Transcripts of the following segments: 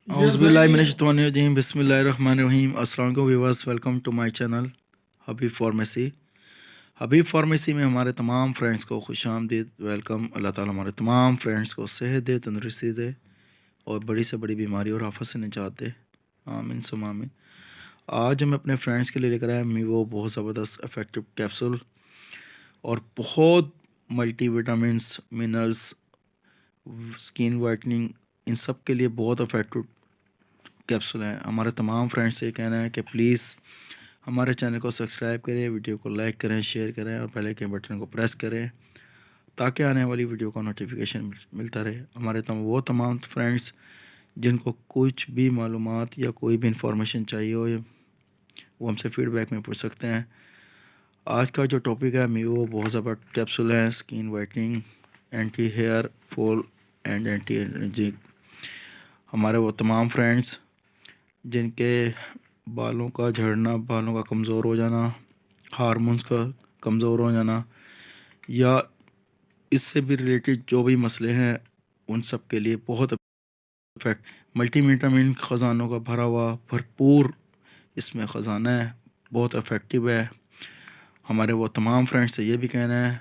Auzubillahiminash-shaitanir-rajim. Bismillahir-rahmanir-rahim. Assalamu alaikum viewers, welcome to my channel Habib Pharmacy. Habib pharmacy میں ہمارے تمام friends کو خوش آمدید، ویلکم۔ اللہ تعالیٰ ہمارے تمام فرینڈس کو صحت دے، تندرستی دے اور بڑی سے بڑی بیماری اور آفت سے نجات دے، آمین ثم آمین۔ آج ہم اپنے فرینڈس کے لیے لے کر آئے میوو بہت زبردست افیکٹو کیپسول اور بہت multi vitamins, minerals, skin whitening, ان سب کے لیے بہت افیکٹو کیپسول ہیں۔ ہمارے تمام فرینڈس سے یہ کہنا ہے کہ پلیز ہمارے چینل کو سبسکرائب کریں، ویڈیو کو لائک کریں، شیئر کریں اور بیل آئیکن بٹن کو پریس کریں تاکہ آنے والی ویڈیو کا نوٹیفیکیشن ملتا رہے۔ ہمارے وہ تمام فرینڈس جن کو کچھ بھی معلومات یا کوئی بھی انفارمیشن چاہیے ہو وہ ہم سے فیڈ بیک میں پوچھ سکتے ہیں۔ آج کا جو ٹاپک ہے میوو بہت زبردست کیپسول ہے، skin whitening, anti hair fall and anti allergy. ہمارے وہ تمام فرینڈس جن کے بالوں کا جھڑنا، بالوں کا کمزور ہو جانا، ہارمونز کا کمزور ہو جانا یا اس سے بھی ریلیٹڈ جو بھی مسئلے ہیں ان سب کے لیے بہت ملٹی وٹامن خزانوں کا بھرا ہوا بھرپور اس میں خزانہ ہے، بہت افیکٹو ہے۔ ہمارے وہ تمام فرینڈس سے یہ بھی کہنا ہے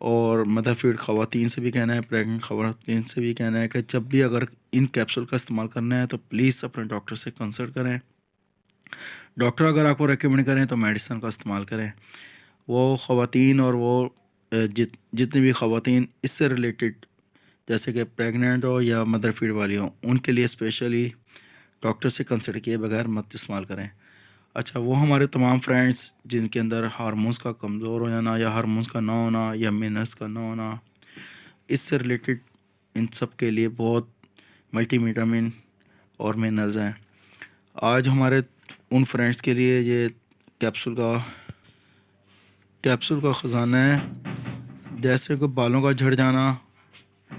اور مدر فیڈ خواتین سے بھی کہنا ہے، پریگننٹ خواتین سے بھی کہنا ہے کہ جب بھی اگر ان کیپسول کا استعمال کرنا ہے تو پلیز اپنے ڈاکٹر سے کنسلٹ کریں۔ ڈاکٹر اگر آپ کو ریکمینڈ کریں تو میڈیسن کا استعمال کریں۔ وہ خواتین اور وہ جتنی بھی خواتین اس سے ریلیٹڈ جیسے کہ پریگننٹ ہو یا مدر فیڈ والی ہوں ان کے لیے اسپیشلی ڈاکٹر سے کنسلٹ کیے بغیر مت استعمال کریں۔ اچھا، وہ ہمارے تمام فرینڈس جن کے اندر ہارمونز کا کمزور ہو جانا یا ہارمونز کا نہ ہونا یا منرلس کا نہ ہونا، اس سے ریلیٹڈ ان سب کے لیے بہت ملٹی وٹامن اور منرلز ہیں۔ آج ہمارے ان فرینڈس کے لیے یہ کیپسول کا خزانہ ہے، جیسے کہ بالوں کا جھڑ جانا،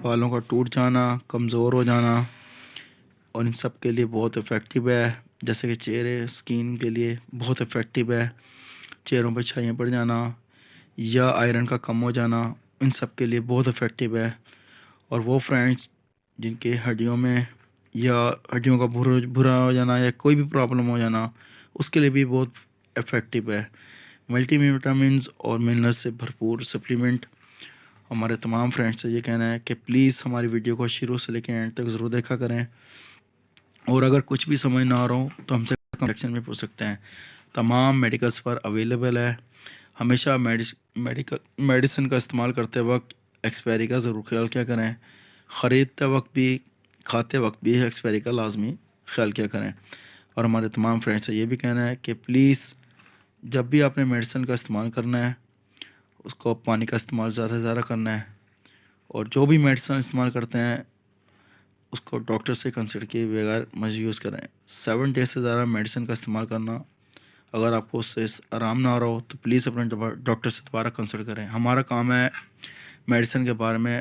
بالوں کا ٹوٹ جانا، کمزور ہو جانا، اور ان سب کے لیے بہت افیکٹو ہے۔ جیسے کہ چہرے اسکن کے لیے بہت افیکٹو ہے، چہروں پہ چھائیاں پڑ جانا یا آئرن کا کم ہو جانا، ان سب کے لیے بہت افیکٹو ہے۔ اور وہ فرینڈس جن کے ہڈیوں میں یا ہڈیوں کا برا ہو جانا یا کوئی بھی پرابلم ہو جانا اس کے لیے بھی بہت افیکٹو ہے۔ ملٹی وٹامنز اور منرلس سے بھرپور سپلیمنٹ۔ ہمارے تمام فرینڈس سے یہ کہنا ہے کہ پلیز ہماری ویڈیو کو شروع سے لے کے اینڈ تک ضرور دیکھا کریں، اور اگر کچھ بھی سمجھ نہ آ رہا ہو تو ہم سے کمنٹ سیکشن میں پوچھ سکتے ہیں۔ تمام میڈیکلس پر اویلیبل ہے۔ ہمیشہ میڈیسن کا استعمال کرتے وقت ایکسپائری کا ضرور خیال کیا کریں، خریدتے وقت بھی کھاتے وقت بھی ایکسپائری کا لازمی خیال کیا کریں۔ اور ہمارے تمام فرینڈس سے یہ بھی کہنا ہے کہ پلیز جب بھی آپ نے میڈیسن کا استعمال کرنا ہے اس کو پانی کا استعمال زیادہ سے زیادہ کرنا ہے، اور جو بھی میڈیسن استعمال کرتے ہیں اس کو ڈاکٹر سے کنسلٹ کیے بغیر مت یوز کریں۔ 7 ڈیز سے زیادہ میڈیسن کا استعمال کرنا، اگر آپ کو اس سے آرام نہ آ رہا ہو تو پلیز اپنے ڈاکٹر سے دوبارہ کنسلٹ کریں۔ ہمارا کام ہے میڈیسن کے بارے میں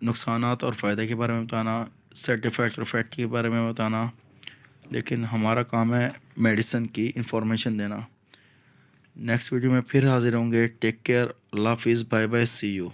نقصانات اور فائدے کے بارے میں بتانا، سائڈ افیکٹ کے بارے میں بتانا، لیکن ہمارا کام ہے میڈیسن کی انفارمیشن دینا۔ نیکسٹ ویڈیو میں پھر حاضر ہوں گے۔ ٹیک کیئر، اللہ حافظ، بائے بائے، سی یو۔